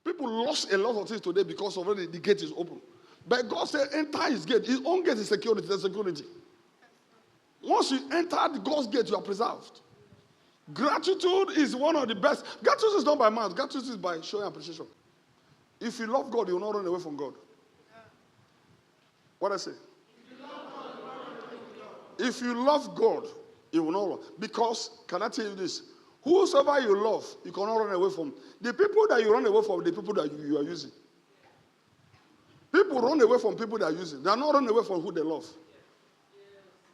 People lost a lot of things today because already the gate is open. But God said, enter his gate. His own gate is security. There's security. Once you enter God's gate, you are preserved. Gratitude is one of the best. Gratitude is not by mouth. Gratitude is by showing appreciation. If you love God, you will not run away from God. What I say? If you love God, you will not run. Because, can I tell you this? Whosoever you love, you cannot run away from. The people that you run away from, the people that you are using. People run away from people they are using. They are not running away from who they love.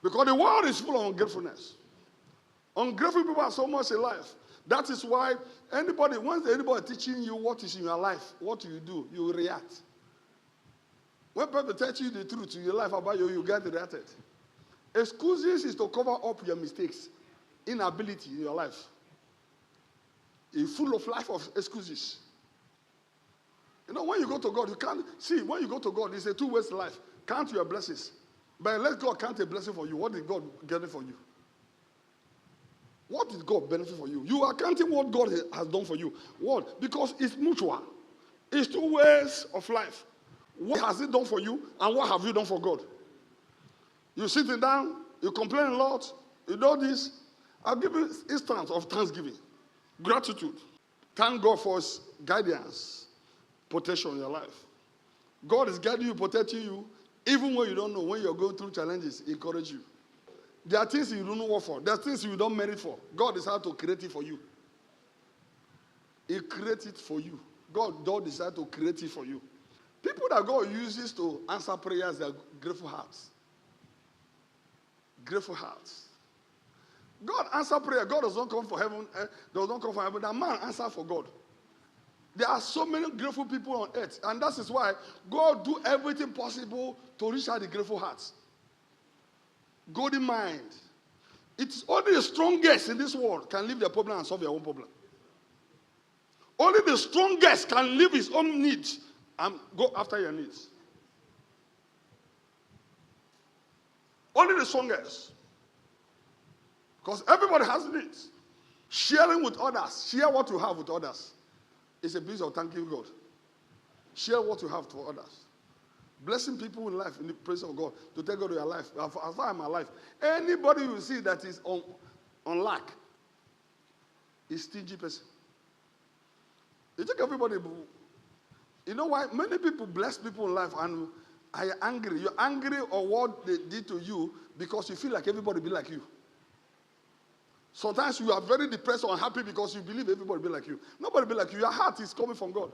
Because the world is full of ungratefulness. Ungrateful people are so much alive. That is why once anybody teaching you what is in your life, what do? You react. When people tell you the truth in your life about you, you get reacted. Excuses is to cover up your mistakes, inability in your life. It's full of life of excuses. You know, when you go to God, you can't see. When you go to God, it's a two-way life. Count your blessings. But let God count a blessing for you. What did God get it for you? What did God benefit for you? You are counting what God has done for you. What? Because it's mutual. It's two ways of life. What has it done for you, and what have you done for God? You're sitting down, you complain a lot, you know this. I'll give you instance of thanksgiving. Gratitude. Thank God for his guidance, protection in your life. God is guiding you, protecting you, even when you don't know, when you're going through challenges, he encourages you. There are things you don't know what for. There are things you don't merit for. God decided to create it for you. He created it for you. God decided to create it for you. People that God uses to answer prayers, they are grateful hearts. Grateful hearts. God answers prayer. God does not come for heaven. Does not come for heaven. That man answers for God. There are so many grateful people on earth. And that is why God do everything possible to reach out the grateful hearts. Golden mind. It's only the strongest in this world can leave their problem and solve their own problem. Only the strongest can leave his own needs and go after your needs. Only the strongest. Because everybody has needs. Sharing with others. Share what you have with others. It's a piece of thanking God. Share what you have to others. Blessing people in life in the presence of God. To tell God your life. As far as I'm alive. Anybody you see that is on lack is stingy person. You take everybody. You know why? Many people bless people in life and are angry. You're angry or what they did to you because you feel like everybody be like you. Sometimes you are very depressed or unhappy because you believe everybody be like you. Nobody be like you. Your heart is coming from God.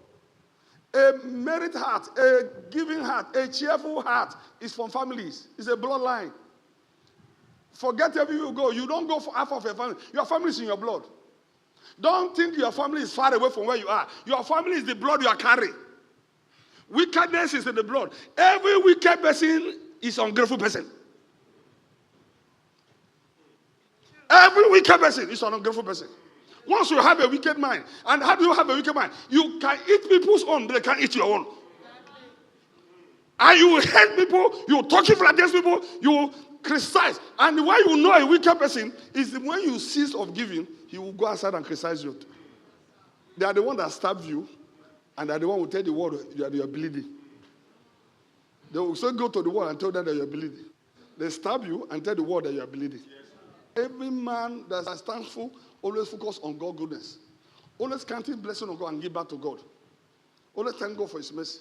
A merit heart, a giving heart, a cheerful heart is from families. It's a bloodline. Forget everywhere you go. You don't go for half of your family. Your family is in your blood. Don't think your family is far away from where you are. Your family is the blood you are carrying. Wickedness is in the blood. Every wicked person is an ungrateful person. Every wicked person is an ungrateful person. Once you have a wicked mind, and how do you have a wicked mind? You can eat people's own, but they can't eat your own. And you hate people, you talk evil against people, you criticize. And the way you know a wicked person is when you cease of giving, he will go outside and criticize you. They are the one that stab you, and they are the one who tell the world that you are bleeding. They will so go to the world and tell them that you are bleeding. They stab you and tell the world that you are bleeding. Every man that is thankful always focus on God's goodness. Always counting blessing on God and give back to God. Always thank God for his mercy.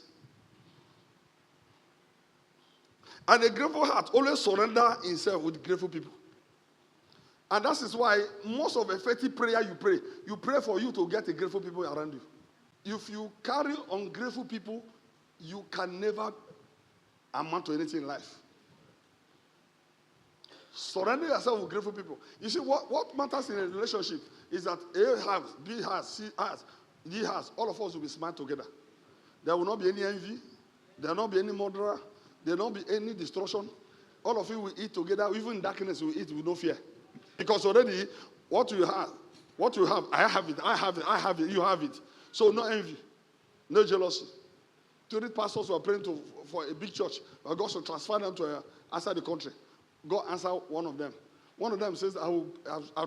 And a grateful heart always surrender himself with grateful people. And that is why most of the effective prayer you pray for you to get a grateful people around you. If you carry ungrateful people, you can never amount to anything in life. Surrender yourself with grateful people. You see, what matters in a relationship is that A has, B has, C has, D has. All of us will be smart together. There will not be any envy. There will not be any murderer. There will not be any destruction. All of you will eat together. Even in darkness, we will eat with no fear. Because already, what you have, I have it, you have it. So no envy, no jealousy. 20 pastors were praying for a big church. But God should transfer them to outside the country. God answered one of them. One of them says, I'll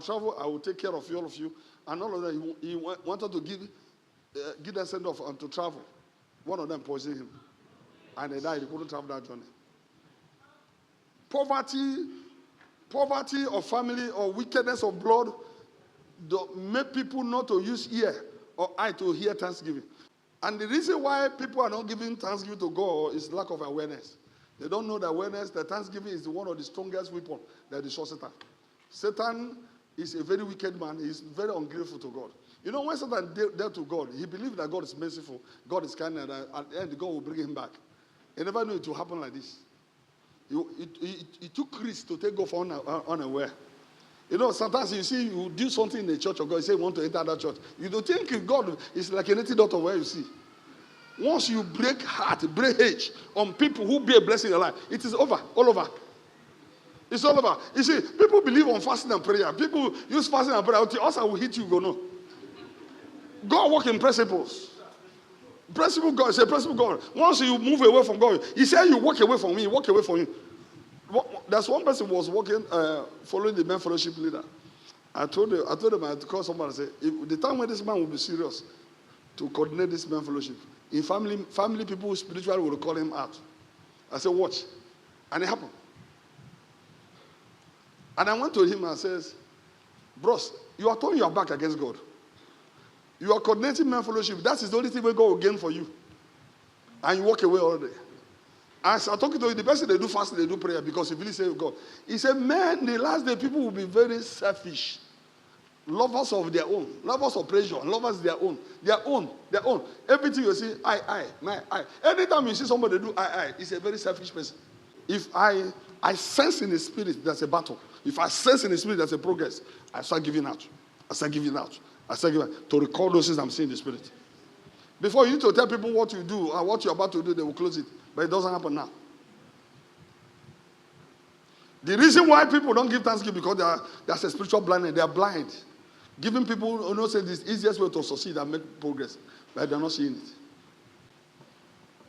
travel, I will take care of all of you. And all of them, he wanted to give give them send off to travel. One of them poisoned him. And they died. He couldn't travel that journey. Poverty of family or wickedness of blood make people not to use ear or eye to hear thanksgiving. And the reason why people are not giving thanksgiving to God is lack of awareness. They don't know the awareness that thanksgiving is one of the strongest weapons that destroys Satan. Satan is a very wicked man. He's very ungrateful to God. You know, when Satan dealt to God, he believed that God is merciful, God is kind, and at the end, God will bring him back. He never knew it would happen like this. It took risk to take God for unaware. You know, sometimes you see, you do something in the church of God, you say you want to enter that church. You don't think God is like an antidote of where you see. Once you break heart, break age on people who be a blessing in your life, it is over, all over. It's all over. You see, people believe on fasting and prayer. People use fasting and prayer. Also, I will hit you, go no. God work in principles. Principle God, say principle God. Once you move away from God, he said you walk away from me, you walk away from him. There's one person who was walking, following the men fellowship leader. I told him I had to call somebody and say, if the time when this man will be serious to coordinate this men fellowship, in family people who spiritually will call him out. I said, watch. And it happened. And I went to him and says, bros, you are turning your back against God. You are coordinating men fellowship. That is the only thing God will gain for you. And you walk away already. As I'm talking to you, the person they do fasting, they do prayer because he really saved God. He said, man, the last day people will be very selfish. Lovers of their own. Lovers of pleasure. Lovers of their own. Their own. Everything you see, I. Anytime you see somebody do I, it's a very selfish person. If I sense in the spirit there's a battle. If I sense in the spirit there's a progress, I start giving out. To record those things I'm seeing in the spirit. Before you need to tell people what you do or what you're about to do, they will close it. But it doesn't happen now. The reason why people don't give thanksgiving because there's a spiritual blindness. They are blind. Giving people, say this easiest way to succeed and make progress, but they're not seeing it.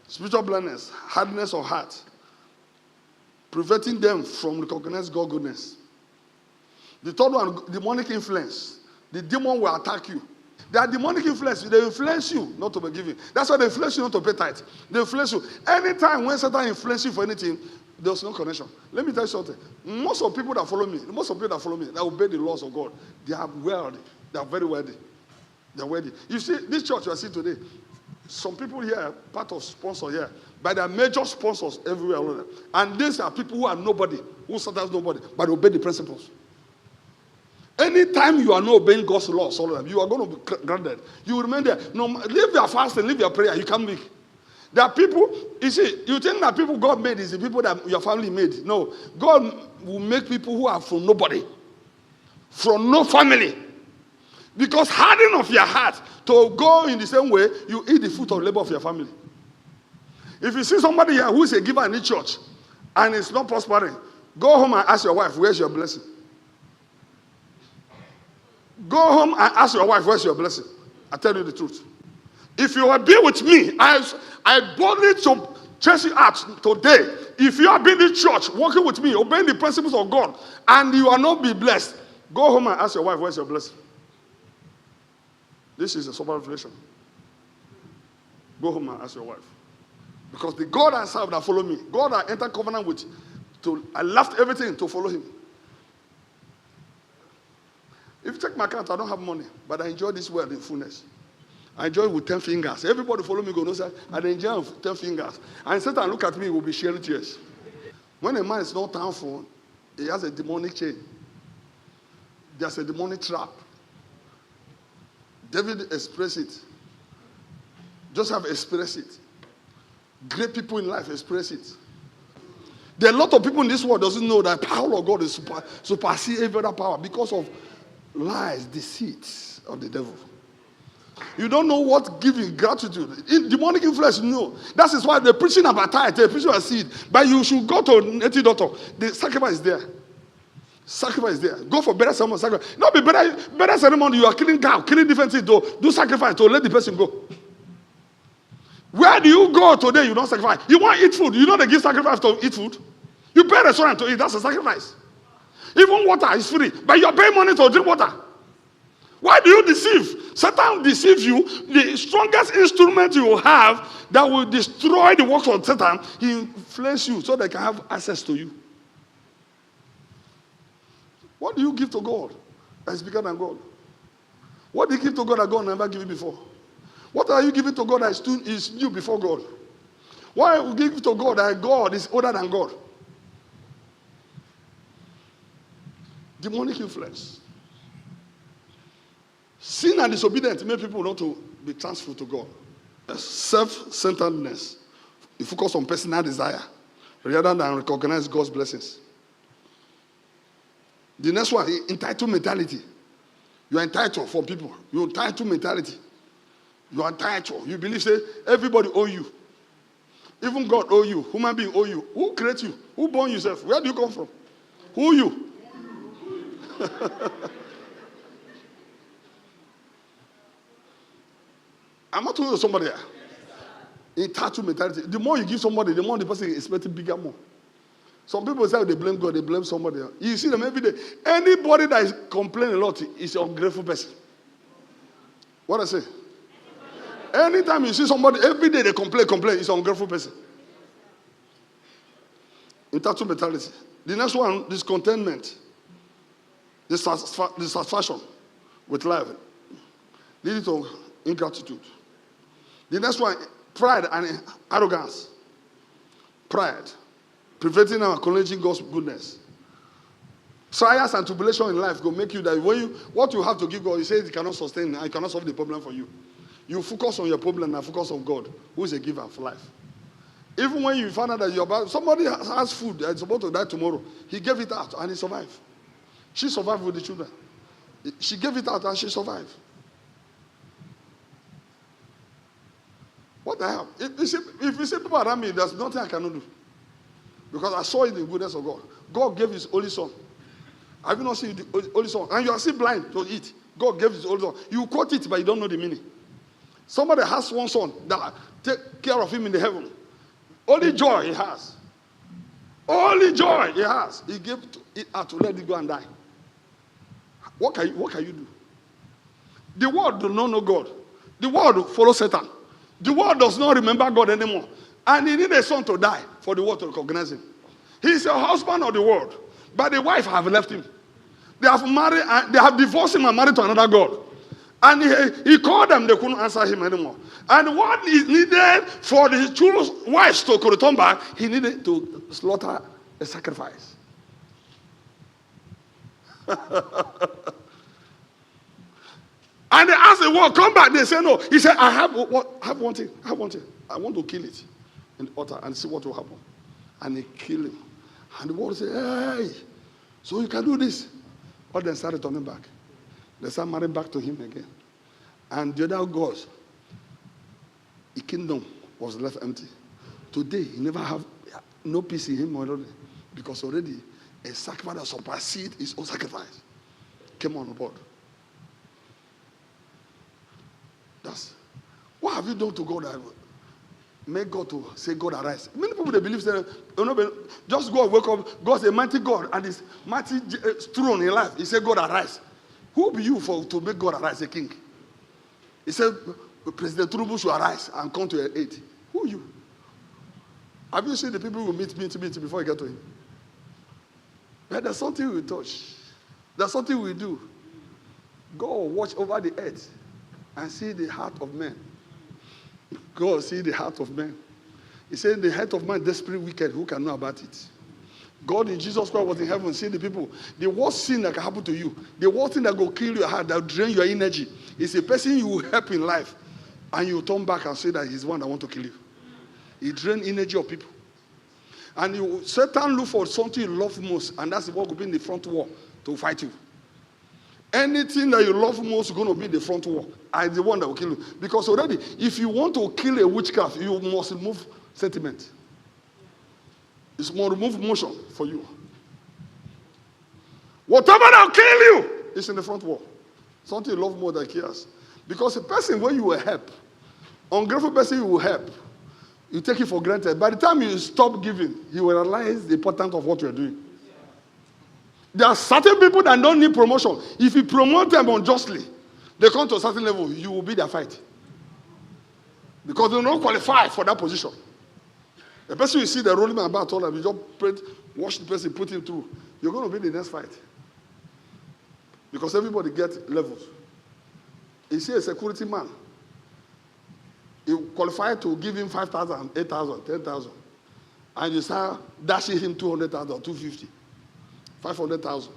Spiritual blindness, hardness of heart, preventing them from recognizing God's goodness. The third one, demonic influence. The demon will attack you. They are demonic influence. They influence you not to be giving. That's why they influence you not to pay tithe. They influence you. Anytime when Satan influences you for anything, there's no connection. Let me tell you something. Most of the people that follow me, that obey the laws of God, they are wealthy. They are very wealthy. They are wealthy. You see, this church you are seeing today, some people here are part of sponsors here, but they are major sponsors everywhere. And these are people who are nobody, who sometimes nobody, but obey the principles. Anytime you are not obeying God's laws, you are going to be grounded. You remain there. No, leave your fasting, leave your prayer. You can't make. There are people, you see, you think that people God made is the people that your family made. No. God will make people who are from nobody. From no family. Because hardening of your heart to go in the same way, you eat the fruit of labor of your family. If you see somebody here who is a giver in the church and is not prospering, go home and ask your wife, where's your blessing? Go home and ask your wife, where's your blessing? I tell you the truth. If you will be with me, I boldly to chase you out today. If you have been in church, working with me, obeying the principles of God, and you are not be blessed, go home and ask your wife, where's your blessing? This is a sober revelation. Go home and ask your wife. Because the God I serve that follow me, God I enter covenant with, I left everything to follow him. If you check my account, I don't have money, but I enjoy this world in fullness. I enjoy it with 10 fingers. Everybody follow me, go, no, sir. I enjoy it with 10 fingers. And Satan look at me, he will be sharing tears. When a man is not thankful, he has a demonic chain. There's a demonic trap. David expressed it. Joseph expressed it. Great people in life express it. There are a lot of people in this world doesn't know that the power of God is supersede every other power because of lies, deceits of the devil. You don't know what giving, gratitude. Demonic influence, no. That is why they're preaching about tithe, they're preaching about seed. But you should go to native doctor. The sacrifice is there. Sacrifice is there. Go for better ceremony. Sacrifice. Not be better ceremony. You are killing cow, killing different things. Do sacrifice to let the person go. Where do you go today? You don't sacrifice. You want to eat food. You know they give sacrifice to eat food. You pay a restaurant to eat. That's a sacrifice. Even water is free, but you're paying money to drink water. Why do you deceive? Satan deceives you. The strongest instrument you have that will destroy the works of Satan, he inflates you so they can have access to you. What do you give to God that is bigger than God? What do you give to God that God never gave you before? What are you giving to God that is new before God? Why you give to God that God is older than God? Demonic influence. Sin and disobedience make people not to be transferred to God. Self-centeredness. You focus on personal desire rather than recognize God's blessings. The next one, entitled mentality. You are entitled for people. You are entitled mentality. You are entitled. You believe, say, everybody owe you. Even God owe you. Human being owe you. Who created you? Who born yourself? Where do you come from? Who you? I'm not talking to somebody here. Entitled mentality. The more you give somebody, the more the person is expecting bigger more. Some people say they blame God, they blame somebody else. You see them every day. Anybody that is complaining a lot is an ungrateful person. What I say? Anytime you see somebody, every day they complain, it's an ungrateful person. Entitled mentality. The next one, discontentment. Dissatisfaction with life. Leading to ingratitude. The next one, pride and arrogance. Pride. Preventing and acknowledging God's goodness. Trials and tribulation in life will make you that what you have to give God, you say it cannot sustain, and it cannot solve the problem for you. You focus on your problem and focus on God, who is a giver of life. Even when you find out that somebody has food and is about to die tomorrow, he gave it out and he survived. She survived with the children. She gave it out and she survived. What the hell? If you see people around me, there's nothing I cannot do. Because I saw it in the goodness of God. God gave his only son. Have you not seen the only son? And you are still blind to it. God gave his only son. You quote it, but you don't know the meaning. Somebody has one son that take care of him in the heaven. Only joy he has. Only joy he has. He gave it out to let it go and die. What can you do? The world does not know God. The world follows Satan. The world does not remember God anymore. And he needs a son to die for the world to recognize him. He's a husband of the world. But the wife have left him. They have married, they have divorced him and married to another God. And he called them, they couldn't answer him anymore. And what is needed for the two wives to return back, he needed to slaughter a sacrifice. And they asked the world, come back. They said no. He said, I have one thing. I want to kill it in the altar and see what will happen. And they killed him. And the world said, hey, so you can do this. But then started turning back. They started marrying back to him again. And the other gods, the kingdom was left empty. Today, he never have no peace in him already. Because already a sacrifice that supersedes his own sacrifice came on board. What have you done to God that make God to say God arise? Many people they believe that just God wake up, God's a mighty God and his mighty throne in life. He said God arise. Who be you to make God arise a king? He said President Tinubu should arise and come to your aid. Who are you? Have you seen the people who meet before you get to him? But there's something we touch. There's something we do. God watch over the earth and see the heart of men. God see the heart of men. He said, the heart of man desperately wicked. Who can know about it? God in Jesus Christ was in heaven, see the people. The worst sin that can happen to you, the worst thing that will kill your heart, that will drain your energy, is a person you will help in life, and you turn back and say that he's the one that want to kill you. He drains energy of people. And Satan look for something you love most, and that's what will be in the front wall to fight you. Anything that you love most is going to be the front wall. And the one that will kill you. Because already, if you want to kill a witchcraft, you must remove sentiment. It's more remove motion for you. Whatever that will kill you is in the front wall. Something you love more than cares. Because a person, when you will help, ungrateful person you will help, you take it for granted. By the time you stop giving, you will realize the importance of what you are doing. There are certain people that don't need promotion. If you promote them unjustly, They come to a certain level, you will be their fight. Because they don't qualify for that position. The person you see the rolling about all of you just wash the person, put him through. You're going to be the next fight. Because everybody gets levels. You see a security man, you qualify to give him 5,000, 8,000, 10,000. And you start dashing him 200,000, 250, 500,000.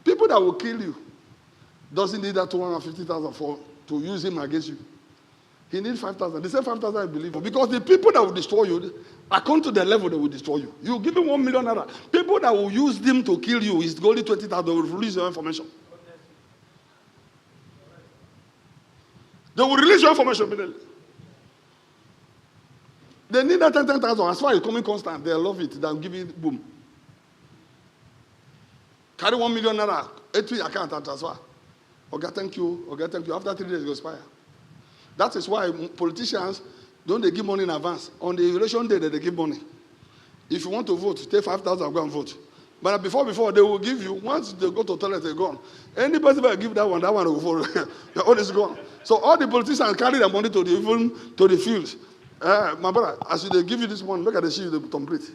People that will kill you doesn't need that 250,000 to use him against you. He needs 5,000. They say 5,000 I believe. Because the people that will destroy you, according to the level they will destroy you. You give him 1 million naira. People that will use them to kill you is only 20,000. They will release your information. They will release your information immediately. They need that 10,000. As far as it's coming constant, they love it. They'll give it, boom. Carry 1 million naira, 8 account and transfer. Okay, thank you. Okay, thank you. After 3 days, it will expire. That is why politicians don't they give money in advance. On the election day, they give money. If you want to vote, take 5,000, go and vote. But before, they will give you, once they go to the toilet, they're gone. Any person will give that one will vote. All is gone. So all the politicians carry their money to the fields. My brother, as they give you this one, look at the sheep, they complete.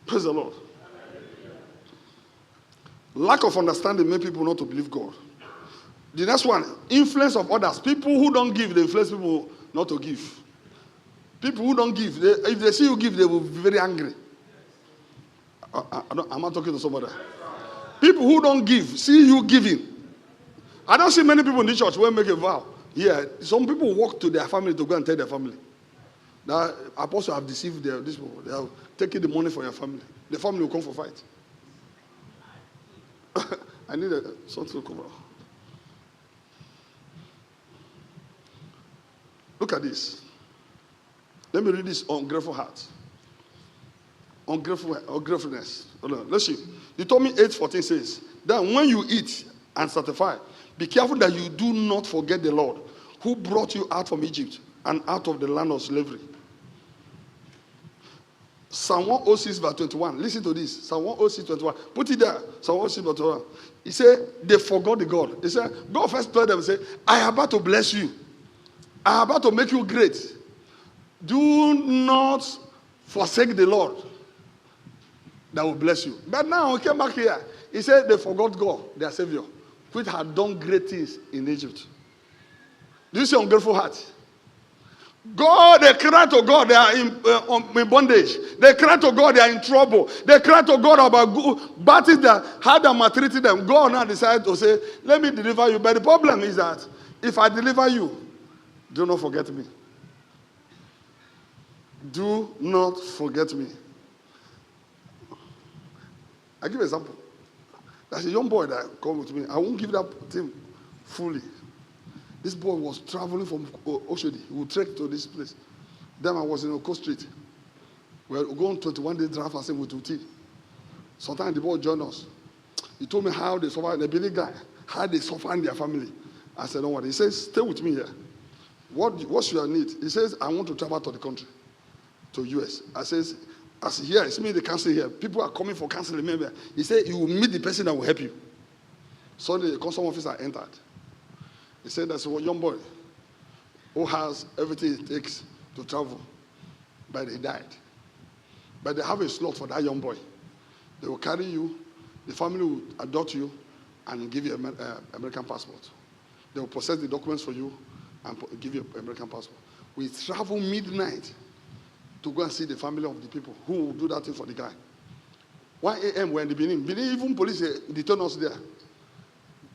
Praise the Lord. Lack of understanding makes people not to believe God. The next one, influence of others. People who don't give, they influence people not to give. People who don't give, if they see you give, they will be very angry. I'm not talking to somebody. People who don't give, see you giving. I don't see many people in the church who make a vow. Yeah, some people walk to their family to go and tell their family. Now, apostles have deceived these people. They have taken the money from your family. The family will come for fight. I need something to come out. Look at this. Let me read this ungrateful heart. Ungratefulness. Let's see. Deuteronomy 8:14 says, then when you eat and sanctify, be careful that you do not forget the Lord, who brought you out from Egypt and out of the land of slavery. Psalm 106 verse 21. Listen to this. Psalm 106 21. Put it there. Psalm 106 verse 21. He said, they forgot the God. He said, God first told them, say, I am about to bless you. I am about to make you great. Do not forsake the Lord that will bless you. But now he came back here. He said they forgot God, their Savior, which had done great things in Egypt. Do you see ungrateful heart? God, they cry to God, they are in bondage. They cry to God, they are in trouble. They cry to God about bad things that had them maltreated them. God now decided to say, let me deliver you. But the problem is that if I deliver you, do not forget me. Do not forget me. I give an example. There's a young boy that came with me. I won't give that thing fully. This boy was traveling from Oshodi. He would trek to this place. Then I was in Oko Street. We were going 21-day drive as with Uti. Sometimes the boy joined us. He told me how they suffer, the Billy guy, how they suffer in their family. I said, don't worry. He says, stay with me here. What's your need? He says, I want to travel to the country, to US. I says, as here, it's me the council here. People are coming for counseling. Remember, he said, you will meet the person that will help you. So the custom officer entered. He said, there's a young boy who has everything it takes to travel, but he died. But they have a slot for that young boy. They will carry you, the family will adopt you, and give you an American passport. They will process the documents for you and give you an American passport. We travel midnight to go and see the family of the people who will do that thing for the guy. 1 a.m. we're in the Benin. Benin, even police detained us there.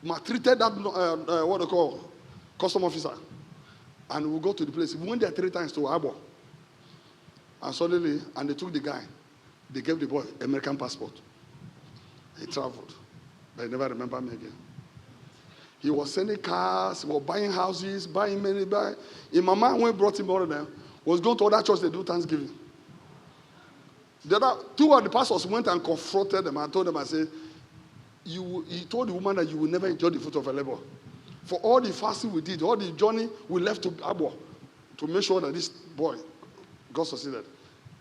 Maltreated that, what they call, custom officer. And we go to the place. We went there 3 times to Abo. And suddenly, they took the guy. They gave the boy American passport. He traveled. But he never remembered me again. He was sending cars, he was buying houses, buying many. In my mind, when he brought him over there, was going to other church to do Thanksgiving. The other 2 of the pastors went and confronted them and told them, I said, he told the woman that you will never enjoy the fruit of her labor. For all the fasting we did, all the journey we left to Abo to make sure that this boy got succeeded.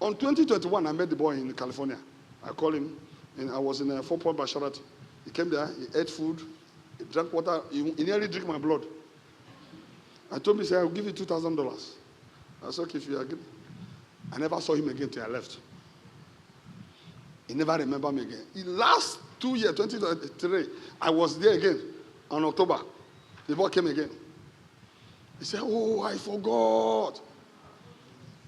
On 2021, I met the boy in California. I called him, and I was in a 4 Point by Charlotte. He came there, he ate food, he drank water, he nearly drank my blood. I told him, he said, I'll give you $2,000. I said, okay, if you agree. I never saw him again till I left. He never remembered me again. In last 2 years, 2023, I was there again on October. The boy came again. He said, oh, I forgot.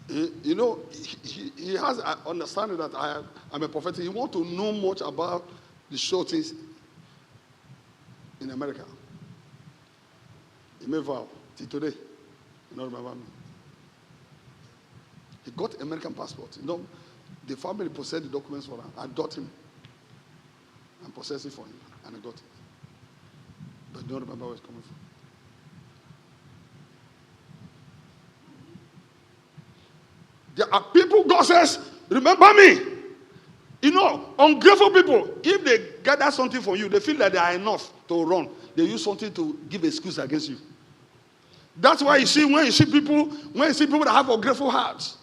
He has an understanding that I'm a prophet. He wants to know much about the show things in America. He made vow till today. You don't remember me. He got American passport. The family possessed the documents for him. I got him and possessed it for him, and I got it. But you don't remember where it's coming from. There are people, God says, remember me. Ungrateful people, if they gather something for you, they feel that they are enough to run. They use something to give excuse against you. That's why when you see people that have ungrateful hearts,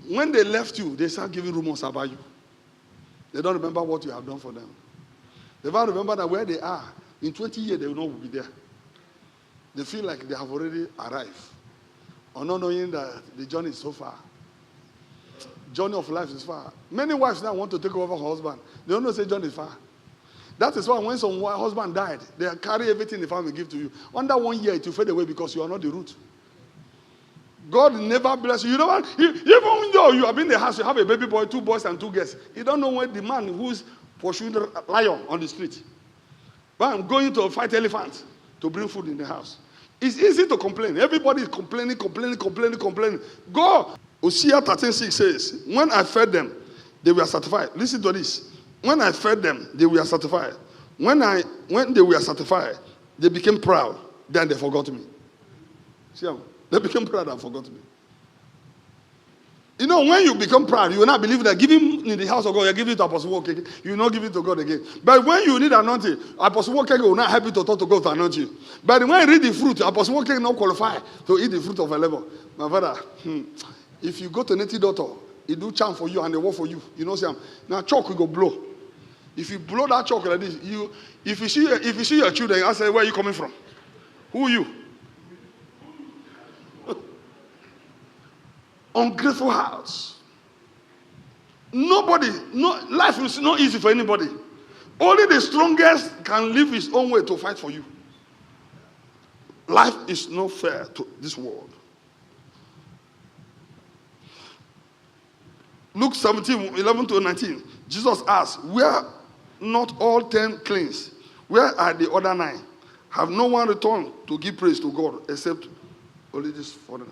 when they left you, they start giving rumors about you. They don't remember what you have done for them. They don't remember that where they are, in 20 years, they will not be there. They feel like they have already arrived. Or not knowing that the journey is so far. Journey of life is far. Many wives now want to take over her husband. They don't know say journey is far. That is why when some husband died, they carry everything the family give to you. Under 1 year, it will fade away because you are not the root. God never bless you. You know what? Even though you have been in the house, you have a baby boy, 2 boys and 2 girls. You don't know when the man who's pursuing the lion on the street. But I'm going to fight elephants to bring food in the house. It's easy to complain. Everybody is complaining. God, Hosea 13:6 says, when I fed them, they were satisfied. Listen to this. When I fed them, they were satisfied. When they were satisfied, they became proud. Then they forgot me. See how? They became proud and forgot me. When you become proud, you will not believe that giving in the house of God, you give it to Apostle Walker. You will not give it to God again. But when you need anointing, Apostle Walker will not help you to talk to God to anoint you. But when you read the fruit, Apostle Walker will not qualify to eat the fruit of a level. My father, if you go to native doctor, he do charm for you and they work for you. Sam. Now chalk will go blow. If you blow that chalk like this, if you see your children, you ask them, where are you coming from? Who are you? Ungrateful hearts. Life is not easy for anybody. Only the strongest can live his own way to fight for you. Life is not fair to this world. Luke 17:11-19. Jesus asked, were not all 10 cleansed? Where are the other 9? Have no one returned to give praise to God except only this foreigner?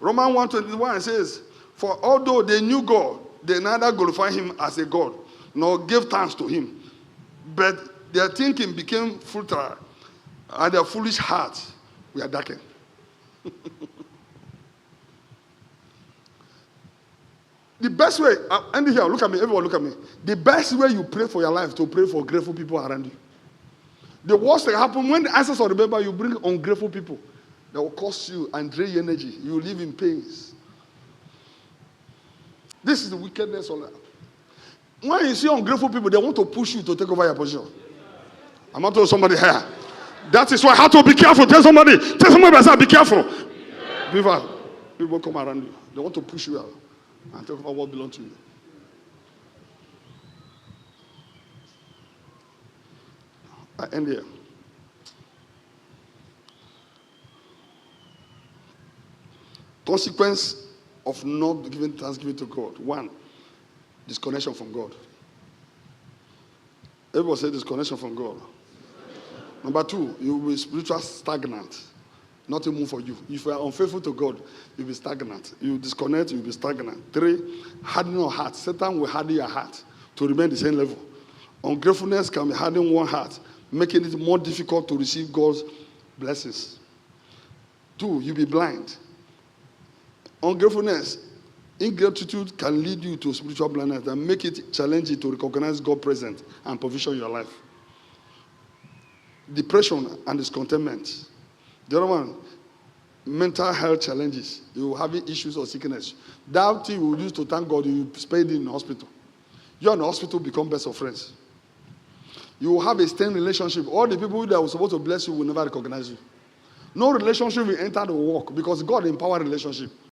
Romans 1:21 says, for although they knew God, they neither glorified him as a God, nor gave thanks to him. But their thinking became futile, and their foolish hearts were darkened. The best way, Andy here, look at me, everyone look at me. The best way you pray for your life, to pray for grateful people around you. The worst thing happens when the answers are remembered, you bring ungrateful people. That will cost you and drain your energy. You will live in pains. This is the wickedness of life. When you see ungrateful people, they want to push you to take over your position. I'm not telling somebody here. That is why I have to be careful. Tell somebody be careful. People come around you. They want to push you out and take over what belongs to you. I end here. Consequence of not giving thanksgiving to God. 1, disconnection from God. Everybody say disconnection from God. Number 2, you will be spiritual stagnant. Nothing move for you. If you are unfaithful to God, you'll be stagnant. You disconnect, you'll be stagnant. 3, hardening your heart. Satan will harden your heart to remain the same level. Ungratefulness can be hardening one heart, making it more difficult to receive God's blessings. 2, you'll be blind. Ungratefulness, ingratitude can lead you to spiritual blindness and make it challenging to recognize God's presence and provision in your life. Depression and discontentment. The other one, mental health challenges. You will have issues or sickness. That thing you will use to thank God, you spend it in the hospital. You and the hospital become best of friends. You will have a strained relationship. All the people that were supposed to bless you will never recognize you. No relationship will enter the work because God empower relationship.